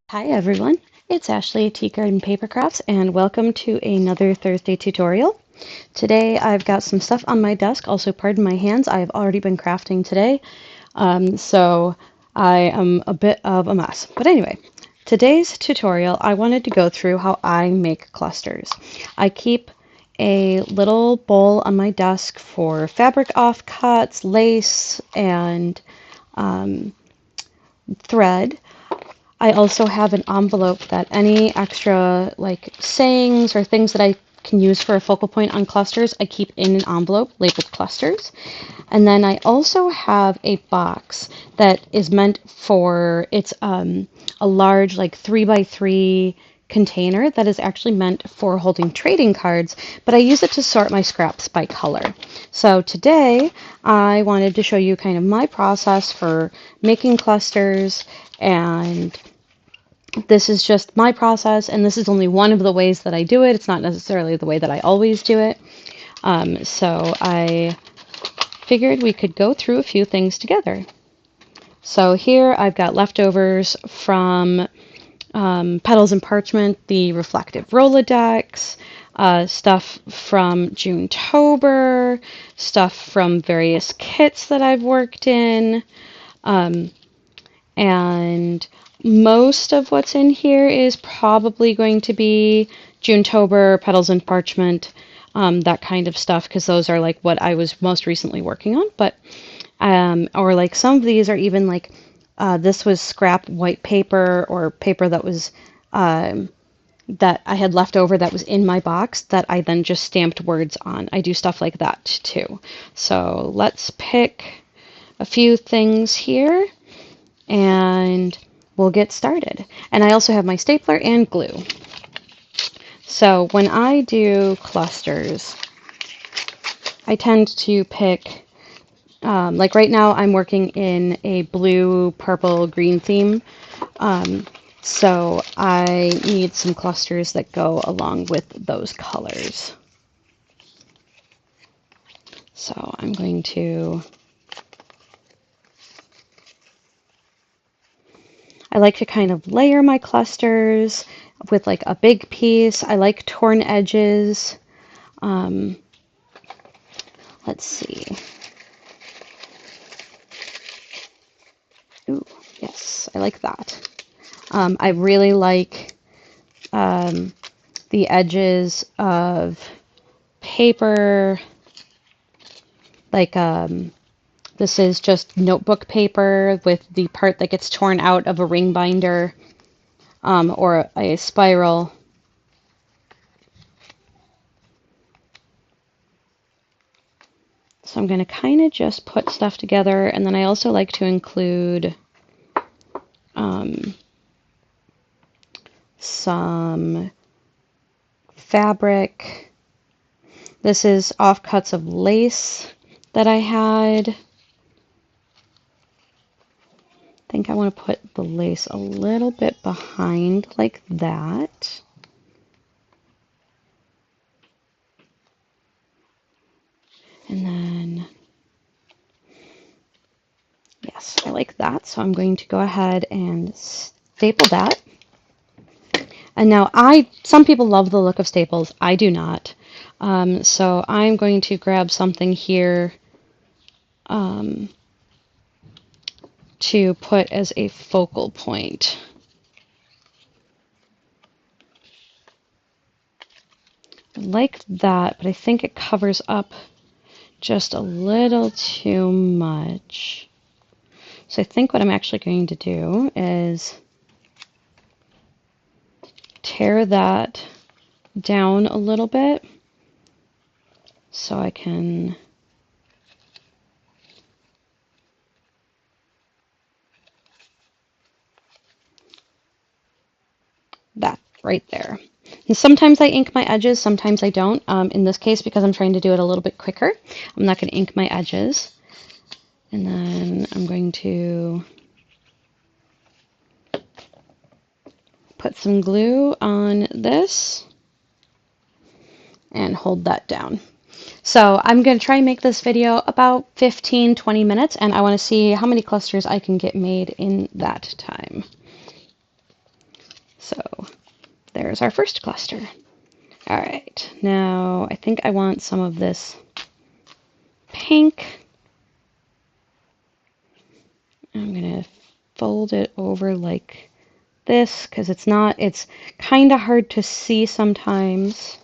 Hi everyone, it's Ashley at Tea Garden Paper Crafts and welcome to another Thursday tutorial. Today I've got some stuff on my desk, also pardon my hands, I've already been crafting today, so I am a bit of a mess. But anyway, today's tutorial I wanted to go through how I make clusters. I keep a little bowl on my desk for fabric offcuts, lace, and thread. I also have an envelope that any extra like sayings or things that I can use for a focal point on clusters, I keep in an envelope labeled clusters. And then I also have a box that is meant for, it's a large like 3x3 container that is actually meant for holding trading cards, but I use it to sort my scraps by color. So today I wanted to show you kind of my process for making clusters, and this is just my process, and this is only one of the ways that I do it. It's not necessarily the way that I always do it. So I figured we could go through a few things together. So here I've got leftovers from Petals and Parchment, the reflective Rolodex, stuff from June-tober, stuff from various kits that I've worked in, and most of what's in here is probably going to be June-tober, Petals and Parchment, that kind of stuff, because those are like what I was most recently working on. But or like some of these are even like this was scrap white paper or paper that was that I had left over that was in my box that I then just stamped words on. I do stuff like that too. So let's pick a few things here and we'll get started. And I also have my stapler and glue. So when I do clusters, I tend to pick, like right now I'm working in a blue, purple, green theme. So I need some clusters that go along with those colors. So I'm going to, I like to kind of layer my clusters with like a big piece. I like torn edges. Um, let's see. Ooh, yes, I like that. I really like the edges of paper, like this is just notebook paper with the part that gets torn out of a ring binder, or a spiral. So I'm going to kind of just put stuff together, and then I also like to include some fabric. This is offcuts of lace that I had. I think I want to put the lace a little bit behind like that. And then, yes, I like that. So I'm going to go ahead and staple that. And now some people love the look of staples. I do not. So I'm going to grab something here to put as a focal point. I like that, but I think it covers up just a little too much. So I think what I'm actually going to do is tear that down a little bit so I can that right there. And sometimes I ink my edges, sometimes I don't. In this case, because I'm trying to do it a little bit quicker, I'm not going to ink my edges. And then I'm going to put some glue on this and hold that down. So I'm going to try and make this video about 15-20 minutes, and I want to see how many clusters I can get made in that time. there's our first cluster. All right, now I think I want some of this pink. I'm going to fold it over like this because it's kind of hard to see sometimes.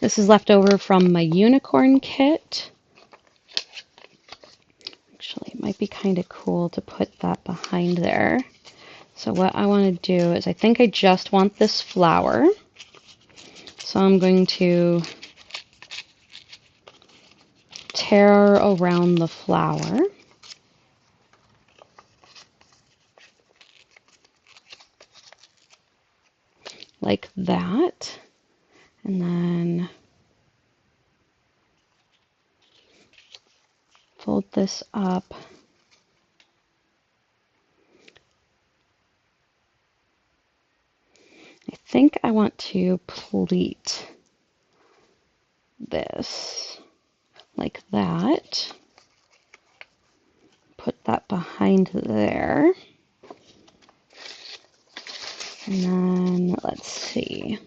This is left over from my unicorn kit. Actually, it might be kind of cool to put that behind there. So what I want to do is I think I just want this flower. So I'm going to tear around the flower. Like that. And then fold this up. I think I want to pleat this like that. Put that behind there. And then let's see.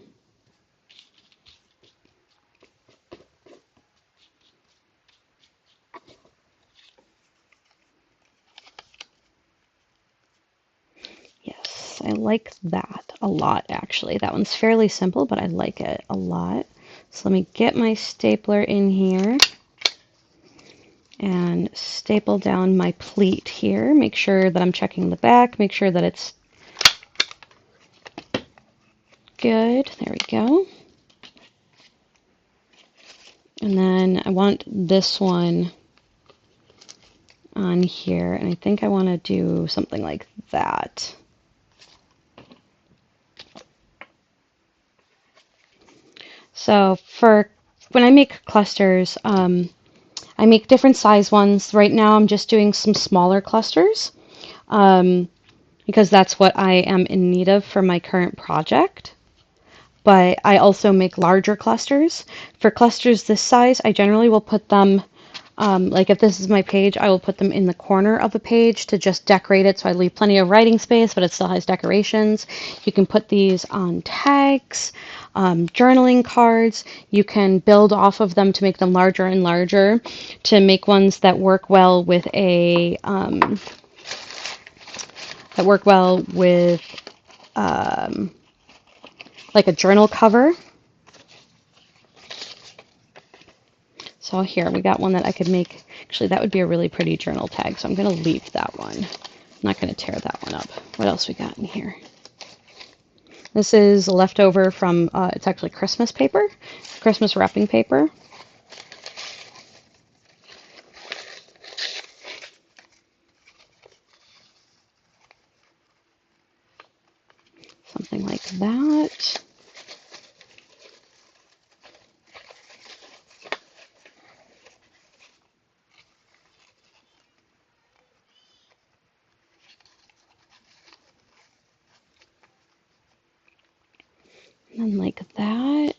Yes, I like that a lot actually. That one's fairly simple, but I like it a lot. So let me get my stapler in here and staple down my pleat here. Make sure that I'm checking the back, make sure that it's good. There we go. And then I want this one on here, and I think I want to do something like that. So for when I make clusters, I make different size ones. Right now I'm just doing some smaller clusters because that's what I am in need of for my current project. But I also make larger clusters. For clusters this size, I generally will put them, like if this is my page, I will put them in the corner of a page to just decorate it so I leave plenty of writing space, but it still has decorations. You can put these on tags, journaling cards. You can build off of them to make them larger and larger to make ones that work well with like a journal cover. So here we got one that I could make. Actually, that would be a really pretty journal tag, so I'm going to leave that one. I'm not going to tear that one up. What else we got in here? This is leftover from, it's actually Christmas paper, Christmas wrapping paper. Something like that. And then like that.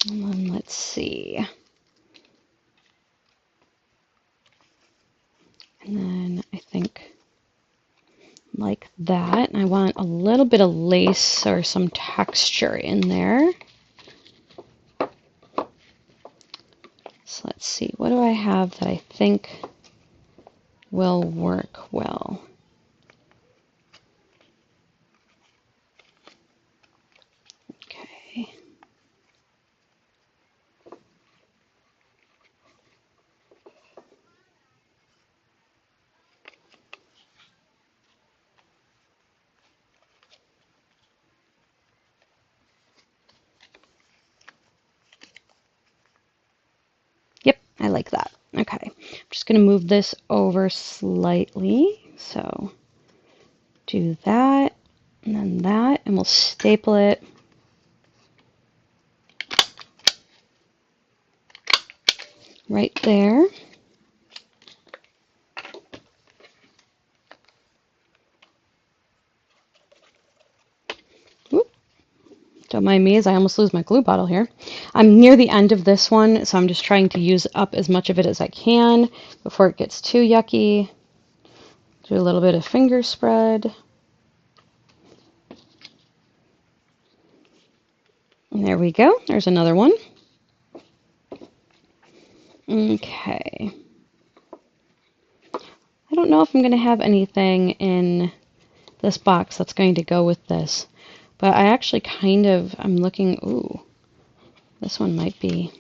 And then let's see. And then I think like that. And I want a little bit of lace or some texture in there. So let's see, what do I have that I think will work well? Okay. Yep, I like that. Okay, I'm just going to move this over slightly. So do that, and then that, and we'll staple it right there. Whoop. Don't mind me as I almost lose my glue bottle here. I'm near the end of this one, so I'm just trying to use up as much of it as I can before it gets too yucky. Do a little bit of finger spread. And there we go. There's another one. Okay. I don't know if I'm going to have anything in this box that's going to go with this, but I actually I'm looking, ooh, this one might be.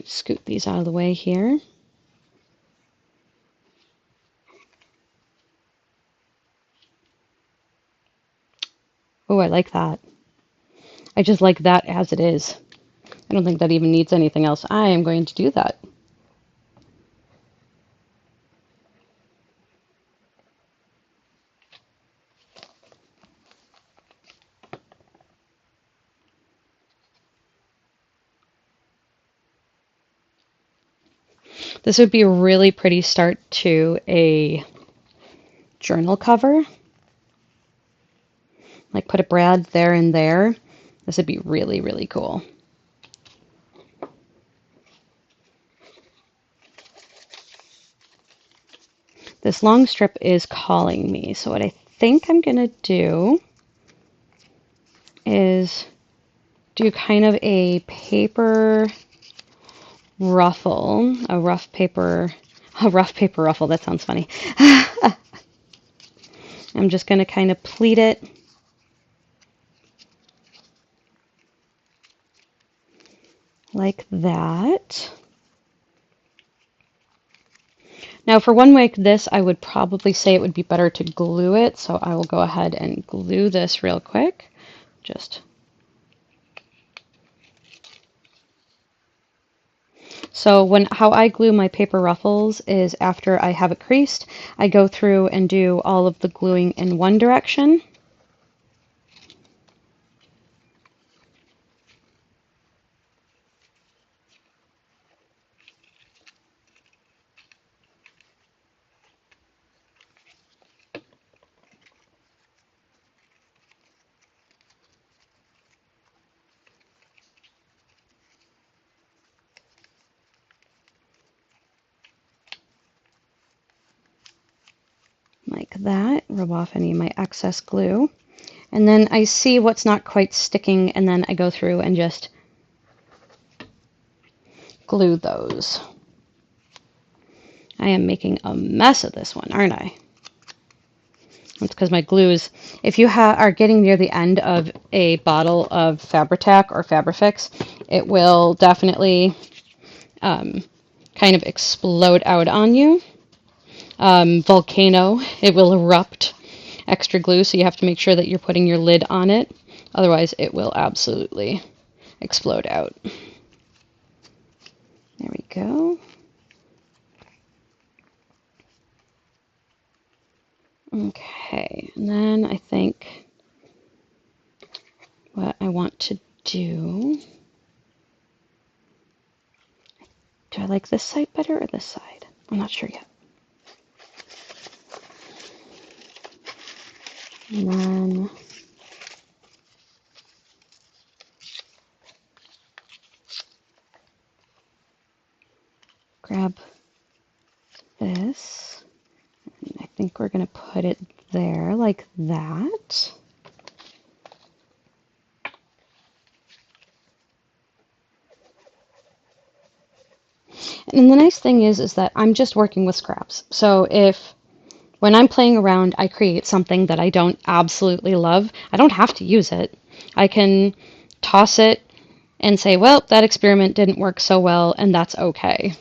Scoot these out of the way here. Oh, I like that. I just like that as it is. I don't think that even needs anything else. I am going to do that. This would be a really pretty start to a journal cover. Like put a Brad there and there. This would be really, really cool. This long strip is calling me, so what I think I'm going to do is do kind of a paper ruffle, a rough paper ruffle. That sounds funny. I'm just going to kind of pleat it like that. Now for one like this, I would probably say it would be better to glue it, so I will go ahead and glue this real quick. So how I glue my paper ruffles is after I have it creased, I go through and do all of the gluing in one direction. Like that, rub off any of my excess glue. And then I see what's not quite sticking, and then I go through and just glue those. I am making a mess of this one, aren't I? It's because my glues, if you are getting near the end of a bottle of Fabri-Tac or Fabrifix, it will definitely kind of explode out on you. Volcano, it will erupt extra glue, so you have to make sure that you're putting your lid on it. Otherwise, it will absolutely explode out. There we go. Okay, and then I think what I want to do, I like this side better or this side? I'm not sure yet. And then grab this. And I think we're going to put it there like that. And the nice thing is that I'm just working with scraps. So when I'm playing around, I create something that I don't absolutely love, I don't have to use it. I can toss it and say, well, that experiment didn't work so well, and that's okay.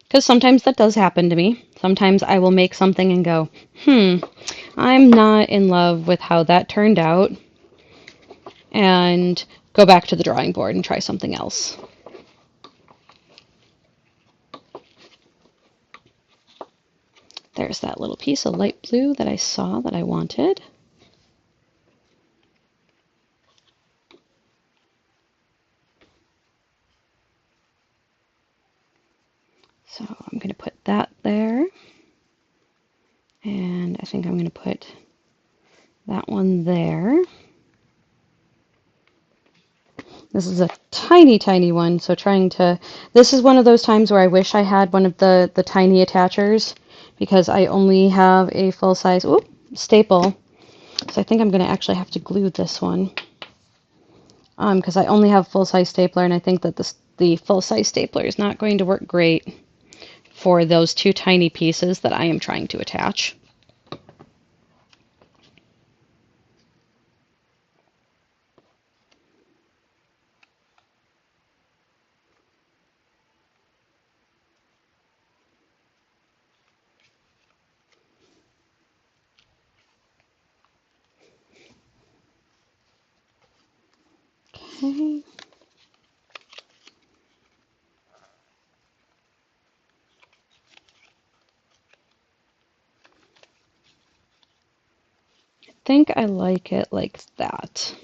Because sometimes that does happen to me. Sometimes I will make something and go, I'm not in love with how that turned out, and go back to the drawing board and try something else. There's that little piece of light blue that I saw that I wanted. So I'm going to put that there. And I think I'm going to put that one there. This is a tiny, tiny one, so this is one of those times where I wish I had one of the tiny attachers because I only have a full-size staple. So I think I'm going to actually have to glue this one because I only have full-size stapler, and I think that the full-size stapler is not going to work great for those two tiny pieces that I am trying to attach. Okay. I think I like it like that.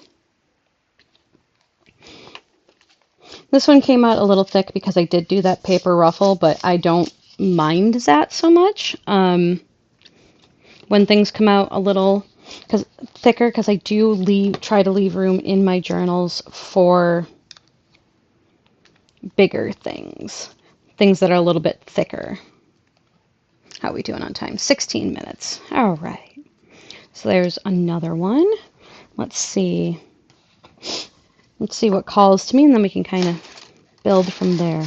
This one came out a little thick because I did do that paper ruffle, but I don't mind that so much. When things come out a little thicker, because I do try to leave room in my journals for bigger things that are a little bit thicker. How are we doing on time? 16 minutes. All right. So there's another one. Let's see. Let's see what calls to me, and then we can kind of build from there.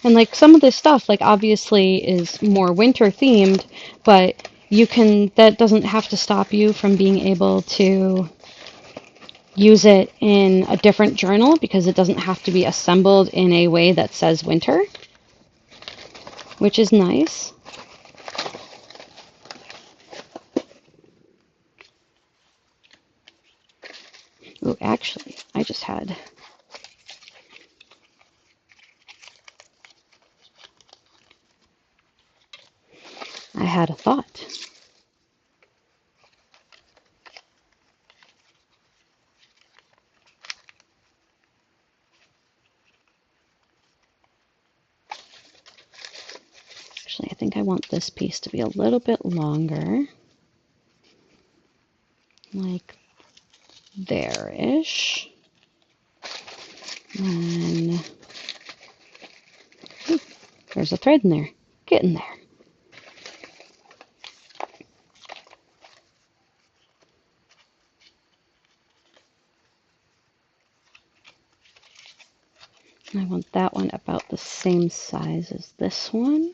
And like some of this stuff, like obviously is more winter themed, but that doesn't have to stop you from being able to use it in a different journal because it doesn't have to be assembled in a way that says winter, which is nice. Oh, actually, I had a thought. Actually, I think I want this piece to be a little bit longer, like there-ish. And there's a thread in there. Get in there. I want that one about the same size as this one.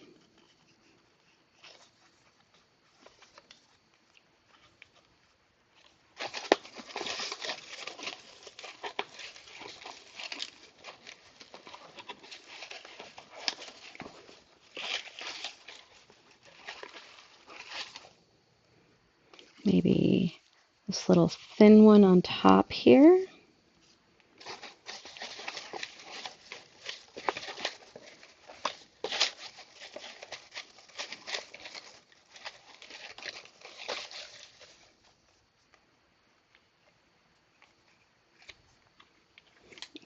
Maybe this little thin one on top here.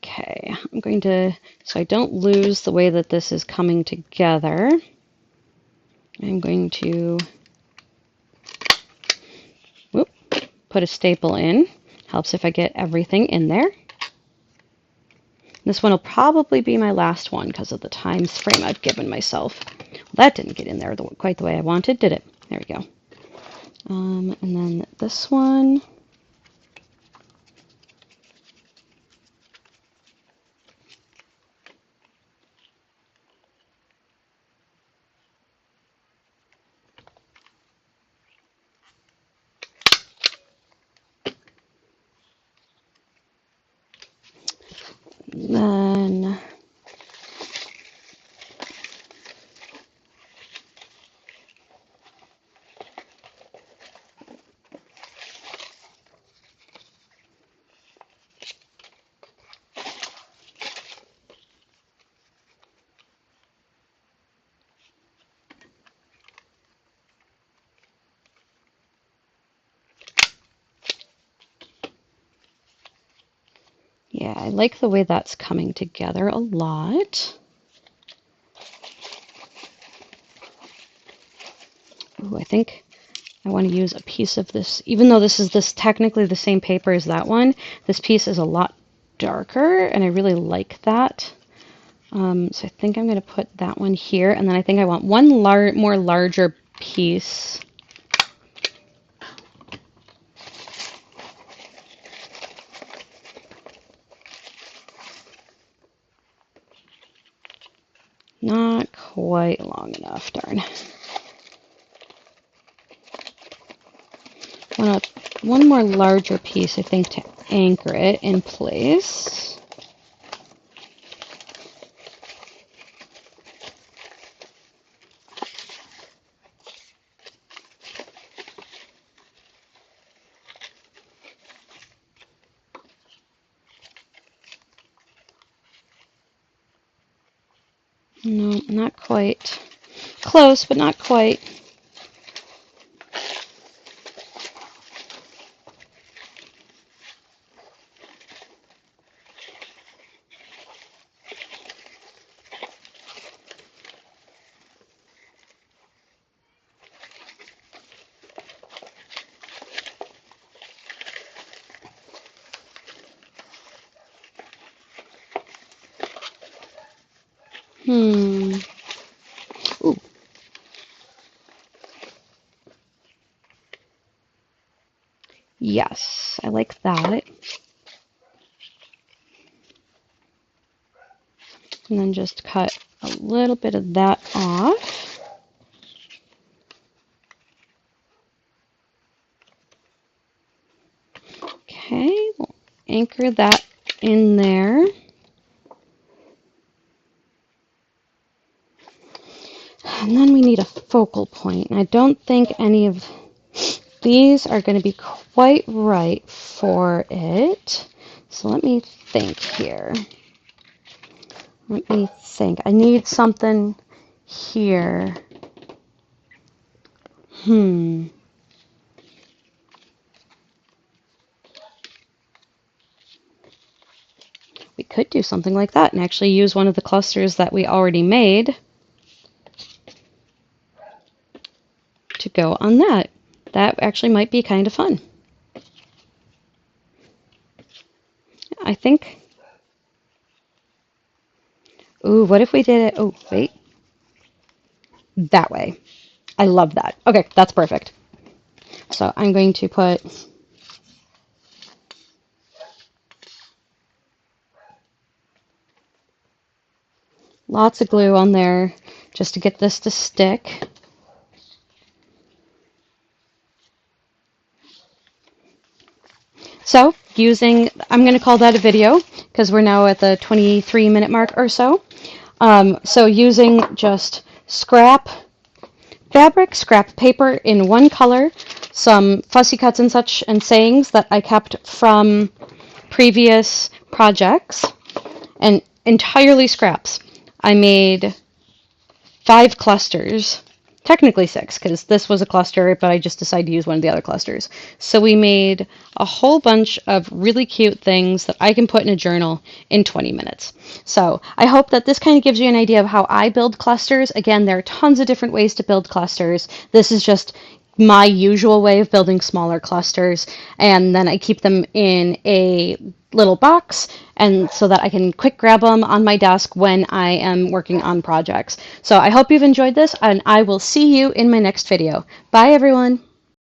Okay, I'm going to, so I don't lose the way that this is coming together, I'm going to put a staple in. Helps if I get everything in there. This one will probably be my last one because of the time frame I've given myself. Well, that didn't get in there quite the way I wanted, did it? There we go. And then this one. Then Yeah, I like the way that's coming together a lot. Ooh, I think I want to use a piece of this, even though this is technically the same paper as that one, this piece is a lot darker, and I really like that. So I think I'm going to put that one here, and then I think I want one more larger piece. Not quite long enough, darn. One more larger piece, I think, to anchor it in place. No, not quite. Close, but not quite. Ooh. Yes, I like that. And then just cut a little bit of that off. Okay, we'll anchor that in there. And then we need a focal point. And I don't think any of these are going to be quite right for it. So let me think here. Let me think. I need something here. We could do something like that and actually use one of the clusters that we already made to go on that. That actually might be kind of fun. I think. Ooh, what if we did it? Oh, wait. That way. I love that. Okay, that's perfect. So I'm going to put lots of glue on there just to get this to stick. So I'm going to call that a video because we're now at the 23-minute mark or so. So using just scrap fabric, scrap paper in one color, some fussy cuts and such and sayings that I kept from previous projects, and entirely scraps. I made 5 clusters, technically 6 because this was a cluster, but I just decided to use one of the other clusters. So we made a whole bunch of really cute things that I can put in a journal in 20 minutes. So I hope that this kind of gives you an idea of how I build clusters. Again, there are tons of different ways to build clusters. This is just my usual way of building smaller clusters, and then I keep them in a little box and so that I can quick grab them on my desk when I am working on projects. So I hope you've enjoyed this, and I will see you in my next video. Bye everyone.